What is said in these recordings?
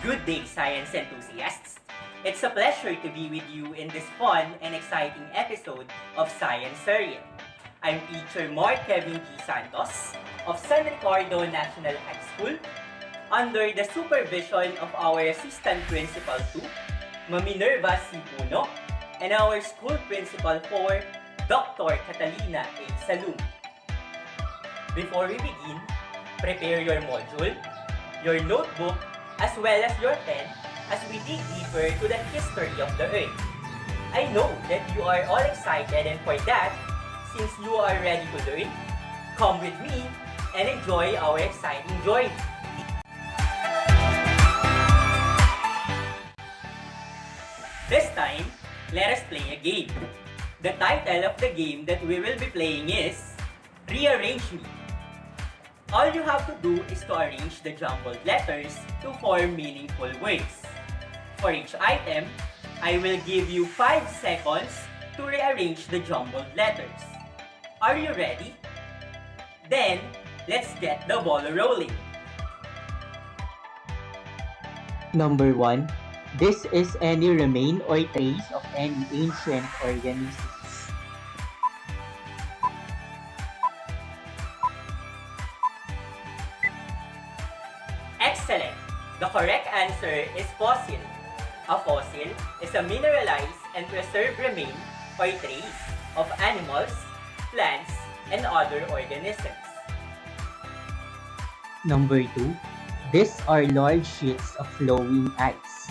Good day, science enthusiasts! It's a pleasure to be with you in this fun and exciting episode of Science Serial. I'm teacher Mark Kevin G. Santos of San Ricardo National High School under the supervision of our Assistant Principal 2, Maminerva C. Puno, and our School Principal 4, Dr. Catalina A. Salum. Before we begin, prepare your module, your notebook, as well as your pen as we dig deeper to the history of the Earth. I know that you are all excited, and for that, since you are ready to learn, come with me and enjoy our exciting journey. This time, let us play a game. The title of the game that we will be playing is Rearrange Me. All you have to do is to arrange the jumbled letters to form meaningful words. For each item, I will give you 5 seconds to rearrange the jumbled letters. Are you ready? Then, let's get the ball rolling. Number 1. This is any remain or trace of any ancient organisms. Excellent! The correct answer is fossil. A fossil is a mineralized and preserved remain or trace of animals, plants, and other organisms. Number 2. These are large sheets of flowing ice.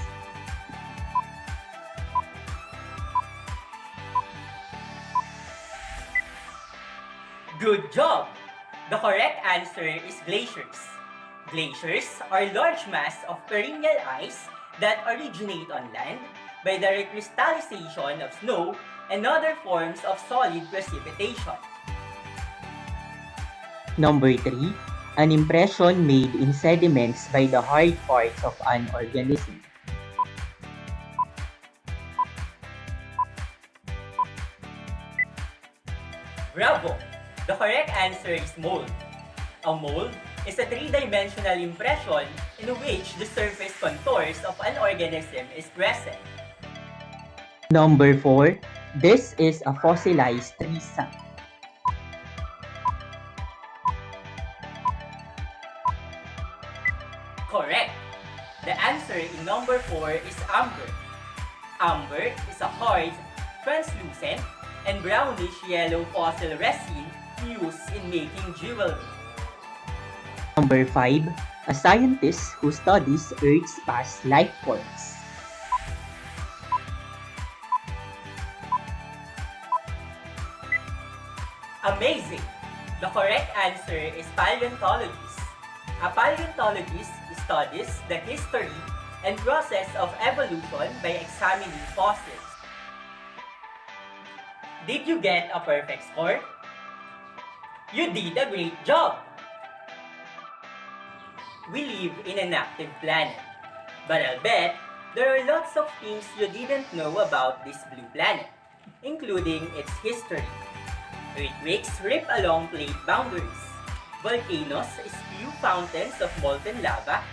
Good job! The correct answer is glaciers. Glaciers are large mass of perennial ice that originate on land by the recrystallization of snow and other forms of solid precipitation. Number 3. An impression made in sediments by the hard parts of an organism. Bravo! The correct answer is mold. A mold is a three-dimensional impression in which the surface contours of an organism is present. Number 4. This is a fossilized tree sap. Correct! The answer in number 4 is amber. Amber is a hard, translucent, and brownish yellow fossil resin used in making jewelry. Number 5. A scientist who studies Earth's past life forms. Amazing! The correct answer is paleontologist. A paleontologist studies the history and process of evolution by examining fossils. Did you get a perfect score? You did a great job! We live in an active planet, but I'll bet there are lots of things you didn't know about this blue planet, including its history. Earthquakes rip along plate boundaries. Volcanoes spew fountains of molten lava,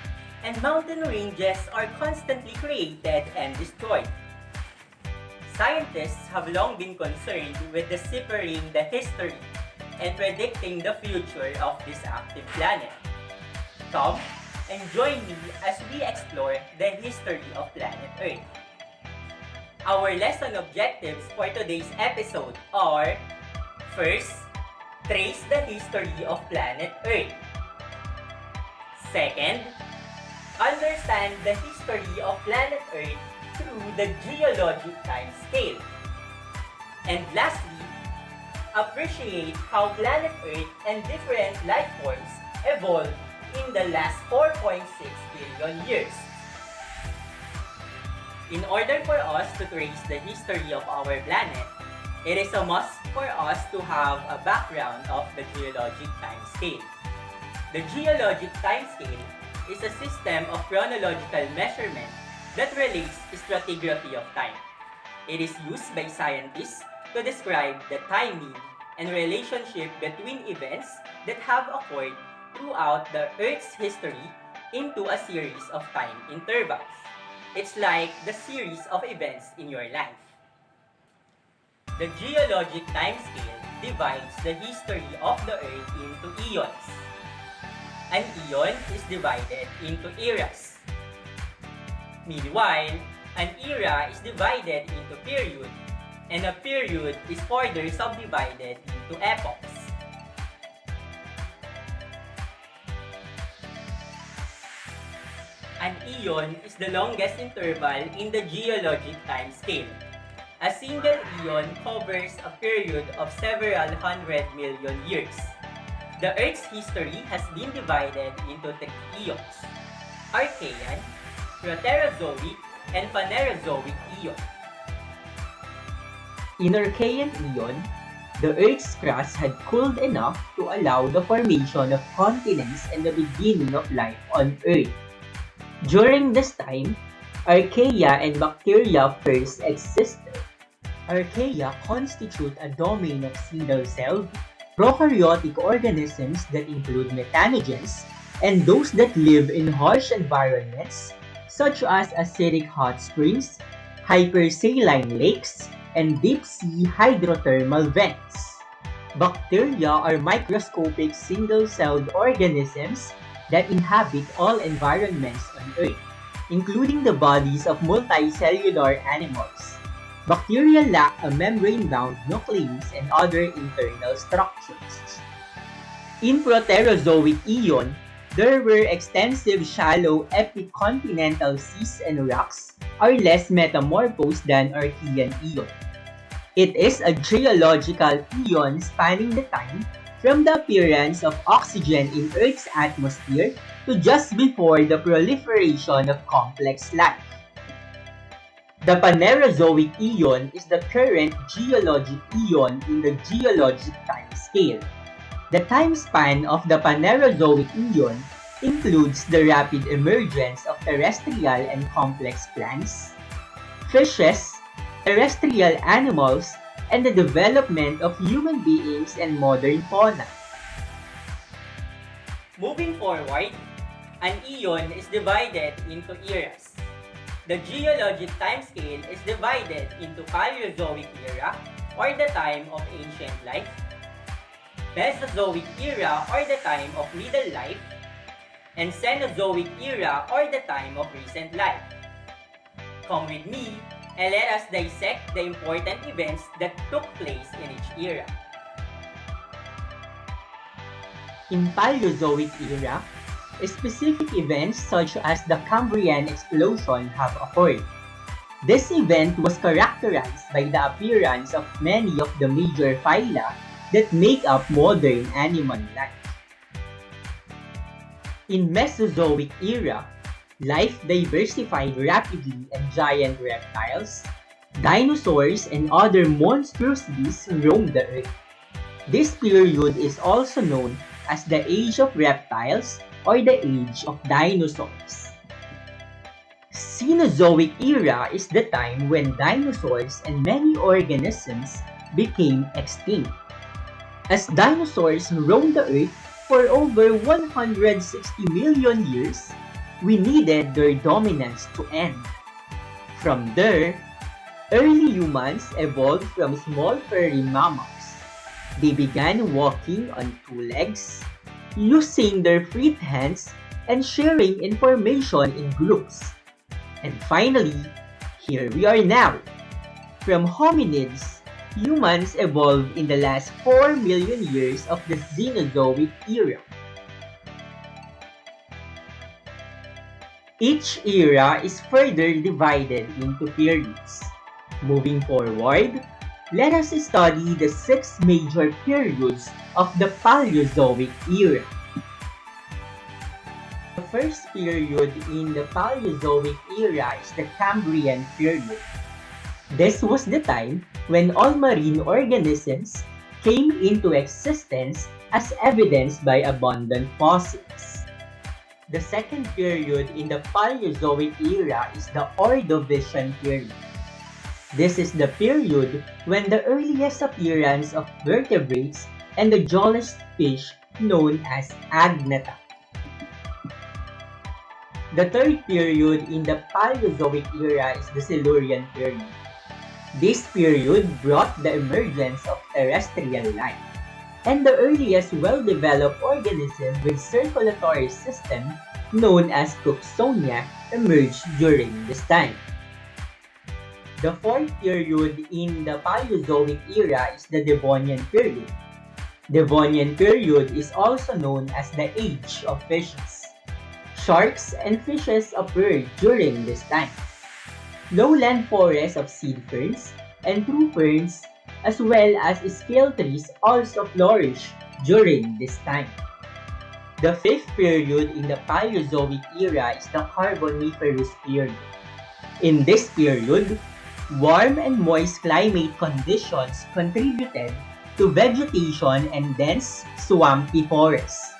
and mountain ranges are constantly created and destroyed. Scientists have long been concerned with deciphering the history and predicting the future of this active planet. Come and join me as we explore the history of planet Earth. Our lesson objectives for today's episode are: first, trace the history of planet Earth. Second, understand the history of planet Earth through the geologic time scale. And lastly, appreciate how planet Earth and different life forms evolved in the last 4.6 billion years. In order for us to trace the history of our planet, it is a must for us to have a background of the geologic time scale. The geologic time scale is a system of chronological measurement that relates stratigraphy of time. It is used by scientists to describe the timing and relationship between events that have occurred throughout the Earth's history into a series of time intervals. It's like the series of events in your life. The geologic timescale divides the history of the Earth into eons. An eon is divided into eras. Meanwhile, an era is divided into period, and a period is further subdivided into epochs. An eon is the longest interval in the geologic time scale. A single eon covers a period of several hundred million years. The Earth's history has been divided into three eons: Archean, Proterozoic, and Phanerozoic eon. In Archean Eon, the Earth's crust had cooled enough to allow the formation of continents and the beginning of life on Earth. During this time, archaea and bacteria first existed. Archaea constitute a domain of single-celled, prokaryotic organisms that include methanogens and those that live in harsh environments such as acidic hot springs, hypersaline lakes, and deep-sea hydrothermal vents. Bacteria are microscopic single-celled organisms that inhabit all environments on Earth, including the bodies of multicellular animals. Bacteria lack a membrane-bound nucleus and other internal structures. In Proterozoic Eon, there were extensive shallow epicontinental seas and rocks are less metamorphosed than Archean Eon. It is a geological eon spanning the time from the appearance of oxygen in Earth's atmosphere to just before the proliferation of complex life. The Phanerozoic Eon is the current geologic eon in the geologic time scale. The time span of the Phanerozoic Eon includes the rapid emergence of terrestrial and complex plants, fishes, terrestrial animals, and the development of human beings and modern fauna. Moving forward, an eon is divided into eras. The geologic timescale is divided into Paleozoic era, or the time of ancient life, Mesozoic era, or the time of middle life, and Cenozoic era, or the time of recent life. Come with me and let us dissect the important events that took place in each era. In Paleozoic era, specific events such as the Cambrian explosion have occurred. This event was characterized by the appearance of many of the major phyla that make up modern animal life. In Mesozoic era, life diversified rapidly and giant reptiles, dinosaurs, and other monstrosities roamed the Earth. This period is also known as the Age of Reptiles or the Age of Dinosaurs. Cenozoic era is the time when dinosaurs and many organisms became extinct. As dinosaurs roamed the Earth for over 160 million years, we needed their dominance to end. From there, early humans evolved from small furry mammals. They began walking on two legs, using their free hands, and sharing information in groups. And finally, here we are now. From hominids, humans evolved in the last 4 million years of the Cenozoic era. Each era is further divided into periods. Moving forward, let us study the 6 major periods of the Paleozoic era. The first period in the Paleozoic era is the Cambrian period. This was the time when all marine organisms came into existence as evidenced by abundant fossils. The second period in the Paleozoic era is the Ordovician period. This is the period when the earliest appearance of vertebrates and the jawless fish known as Agnatha. The third period in the Paleozoic era is the Silurian period. This period brought the emergence of terrestrial life, and the earliest well-developed organism with circulatory system, known as Cooksonia, emerged during this time. The fourth period in the Paleozoic era is the Devonian period. Devonian period is also known as the Age of Fishes. Sharks and fishes appeared during this time. Lowland forests of seed ferns and true ferns as well as scale trees also flourished during this time. The fifth period in the Paleozoic era is the Carboniferous period. In this period, warm and moist climate conditions contributed to vegetation and dense swampy forests.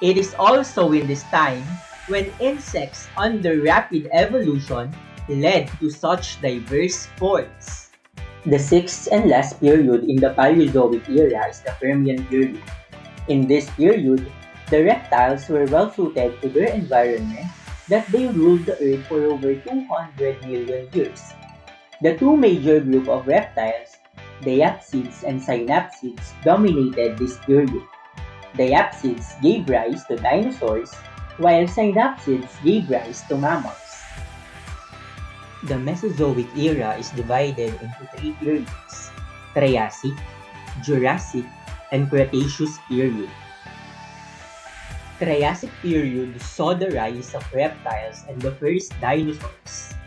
It is also in this time when insects under rapid evolution led to such diverse forms. The sixth and last period in the Paleozoic era is the Permian period. In this period, the reptiles were well suited to their environment that they ruled the earth for over 200 million years. The two major groups of reptiles, diapsids and synapsids, dominated this period. Diapsids gave rise to dinosaurs, while synapsids gave rise to mammals. The Mesozoic era is divided into three periods: Triassic, Jurassic, and Cretaceous period. Triassic period saw the rise of reptiles and the first dinosaurs.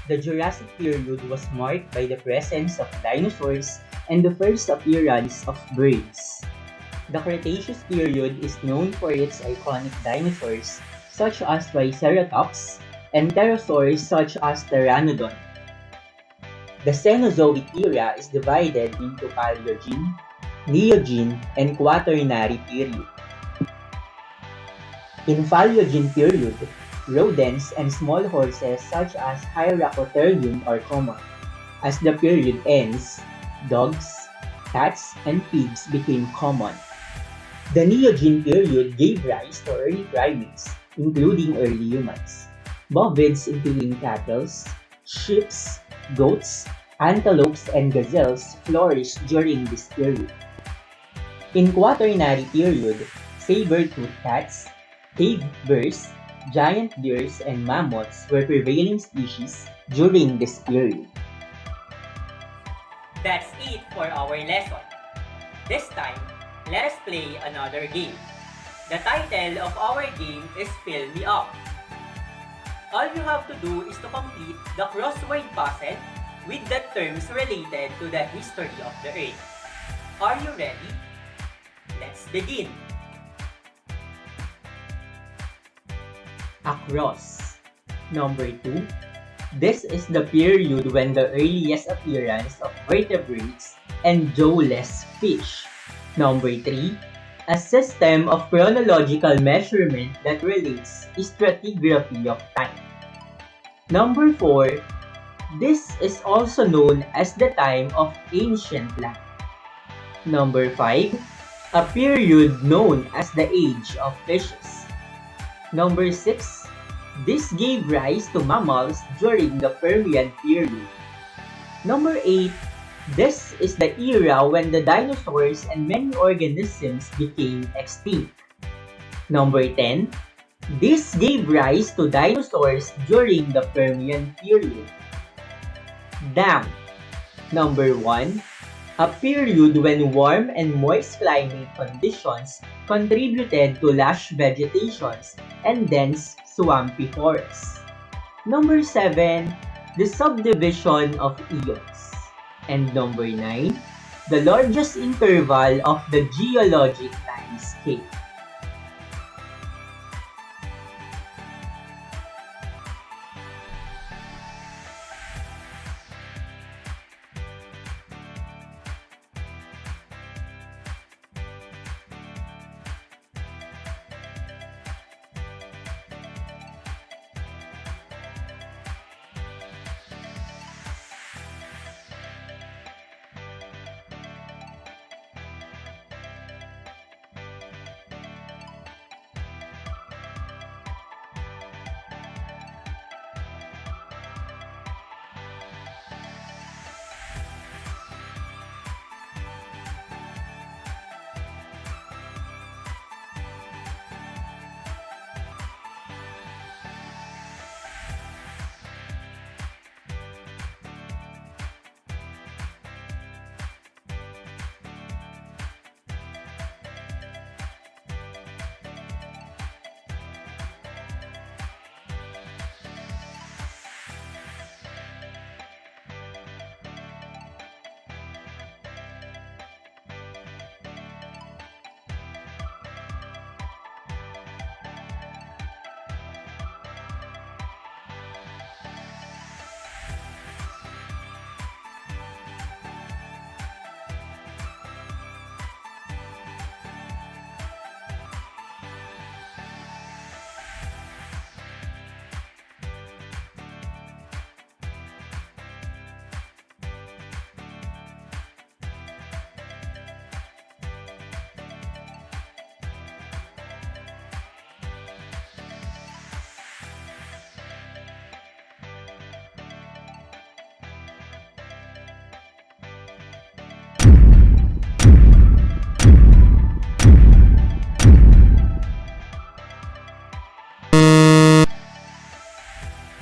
The Jurassic period was marked by the presence of dinosaurs and the first appearance of birds. The Cretaceous period is known for its iconic dinosaurs such as Triceratops and pterosaurs such as Pteranodon. The Cenozoic era is divided into Paleogene, Neogene, and Quaternary period. In Paleogene period, rodents and small horses such as Hyracotherium are common. As the period ends, dogs, cats, and pigs became common. The Neogene period gave rise to early primates, including early humans. Bovids including cattle, sheep, goats, antelopes, and gazelles flourished during this period. In Quaternary period, saber-toothed cats, cave bears, giant deers, and mammoths were prevailing species during this period. That's it for our lesson. This time, let us play another game. The title of our game is Fill Me Up. All you have to do is to complete the crossword puzzle with the terms related to the history of the Earth. Are you ready? Let's begin. Across. Number 2. This is the period when the earliest appearance of vertebrates and jawless fish. Number 3. A system of chronological measurement that relates stratigraphy of time. Number 4. This is also known as the time of ancient life. Number 5. A period known as the Age of Fishes. Number 6. This gave rise to mammals during the Permian period. Number 8. This is the era when the dinosaurs and many organisms became extinct. Number 10. This gave rise to dinosaurs during the Permian period. Damp. Number 1. A period when warm and moist climate conditions contributed to lush vegetations and dense swampy forests. Number 7. The subdivision of eons. And number 9. The largest interval of the geologic time scale.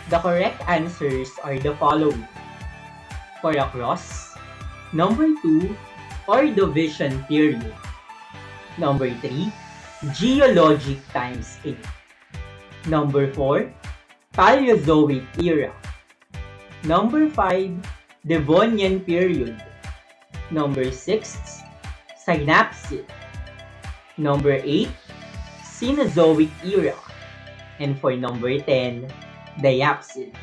The correct answers are the following. For across, number 2, Ordovician period. Number 3, geologic time scale. Number 4, Paleozoic era. Number 5, Devonian period. Number 6, Synapsid. Number 8, Cenozoic era. And for number 10, Diapsid.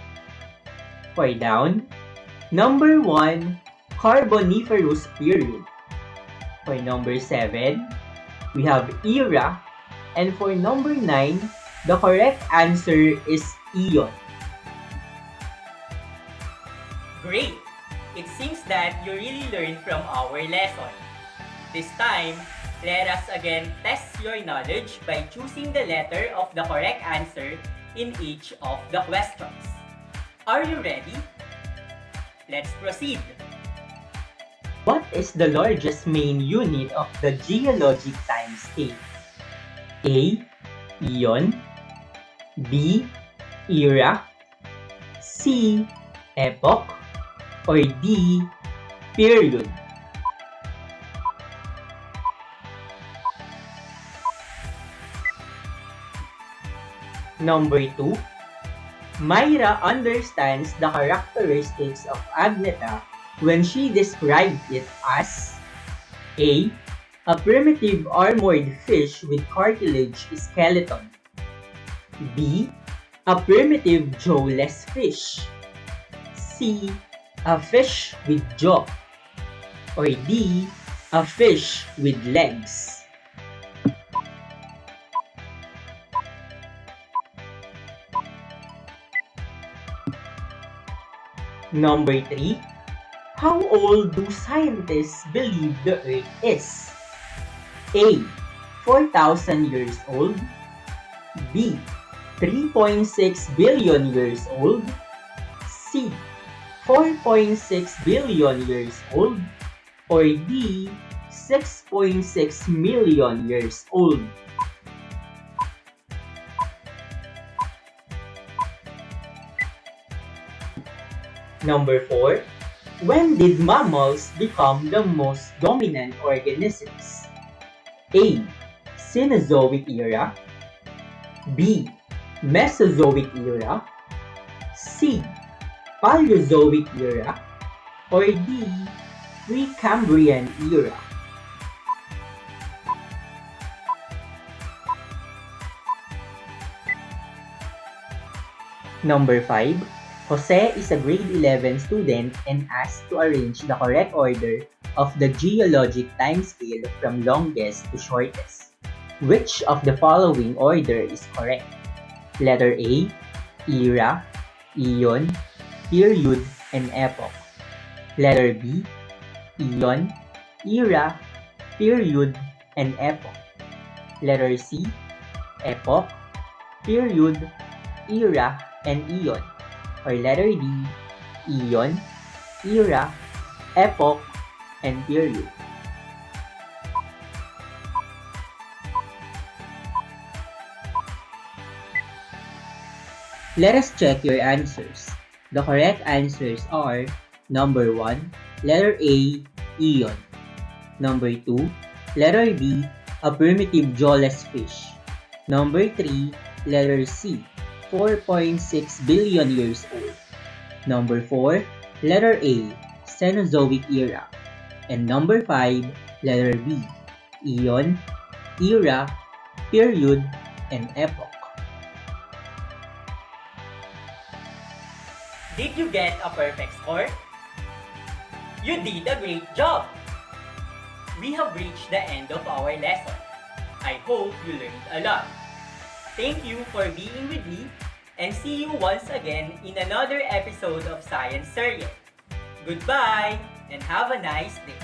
For down, number 1, Carboniferous period. For number 7, we have era. And for number 9, the correct answer is Eon. Great! It seems that you really learned from our lesson. This time, let us again test your knowledge by choosing the letter of the correct answer in each of the questions. Are you ready? Let's proceed. What is the largest main unit of the geologic time scale? A. Eon. B. Era. C. Epoch. Or D. Period. Number 2. Myra understands the characteristics of Agneta when she described it as A. A primitive armored fish with cartilage skeleton. B. A primitive jawless fish. C. A fish with jaw. Or D. A fish with legs. Number 3. How old do scientists believe the Earth is? A. 4,000 years old. B. 3.6 billion years old. C. 4.6 billion years old. Or D. 6.6 million years old. Number 4. When did mammals become the most dominant organisms? A. Cenozoic era. B. Mesozoic era. C. Paleozoic era. Or D. Precambrian era. Number 5. Jose is a grade 11 student and asked to arrange the correct order of the geologic time scale from longest to shortest. Which of the following order is correct? Letter A, era, eon, period, and epoch. Letter B, eon, era, period, and epoch. Letter C, epoch, period, era, and eon. Or letter D, eon, era, epoch, and period. Let us check your answers. The correct answers are number 1, letter A, eon. Number 2, letter B, a primitive jawless fish. Number 3, letter C, 4.6 billion years old. Number 4, letter A, Cenozoic era. And number 5, letter B, eon, era, period, and epoch. Did you get a perfect score? You did a great job! We have reached the end of our lesson. I hope you learned a lot. Thank you for being with me, and see you once again in another episode of Science Surya. Goodbye, and have a nice day.